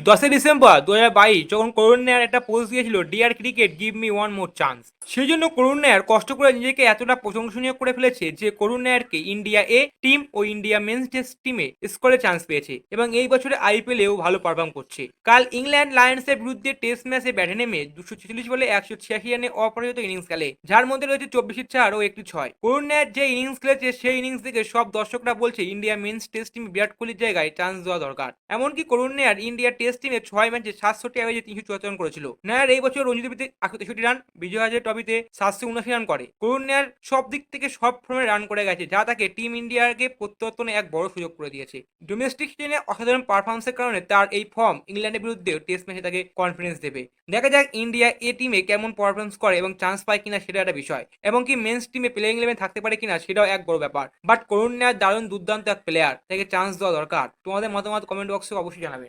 10 December 2022 যখন করুণ নায়ার একটা পোস্ট দিয়েছিল, dear cricket give me one more chance. সেই জন্য করুণ নায়ার কষ্ট করে নিজেকে এতটা প্রশংসনীয় করে ফেলেছে যে করুণ নায়ারকে ইন্ডিয়া এ টিম ও ইন্ডিয়া মেন্স টেস্ট টিমে স্কোরে চান্স পেয়েছে এবং এই বছরে আইপিএলেও ভালো পারফর্ম করছে। কাল ইংল্যান্ড লায়ন্সের বিরুদ্ধে টেস্ট ম্যাচে ব্যাটে নেমে 246 বলে 186 রানে অপরাজিত ইনিংস খেলে, যার মধ্যে রয়েছে 24 4 ও 1 6। করুণ নায়ার যে ইনিংস খেলেছে সেই ইনিংস থেকে সব দর্শকরা বলছে ইন্ডিয়া মেন্স টেস্ট টিমে বিরাট কোহলির জায়গায় চান্স দেওয়া দরকার। এমনকি করুণ নায়ার ইন্ডিয়া টেস্ট টিমে 6 ম্যাচে 67 অ্যাভারেজে 374 করেছিল। নায়ার এই বছর রঞ্জি ট্রফিতে 163 রান, বিজয় হাজারে ট্রফিতে 779 রান করে। করুণ নায়ার সব দিক থেকে সব ফর্মে রান করে গেছে, যা তাকে টিম ইন্ডিয়াকে প্রত্যাবর্তনে এক বড় সুযোগ করে দিয়েছে। ডোমেস্টিক সিজনে অসাধারণ পারফরমেন্সের কারণে তার এই ফর্ম ইংল্যান্ডের বিরুদ্ধে টেস্ট ম্যাচে তাকে কনফিডেন্স দেবে। দেখা যাক ইন্ডিয়া এ টিমে কেমন পারফরমেন্স করে এবং চান্স পায় কিনা সেটা একটা বিষয়, এবং কি মেন্স টিমে প্লেইং ইলেভেন থাকতে পারে কিনা সেটাও এক বড় ব্যাপার। বাট করুণ নায়ার দারুণ দুর্দান্ত এক প্লেয়ার, তাকে চান্স দেওয়া দরকার। তোমাদের মতামত কমেন্ট বক্সে অবশ্যই জানাবে।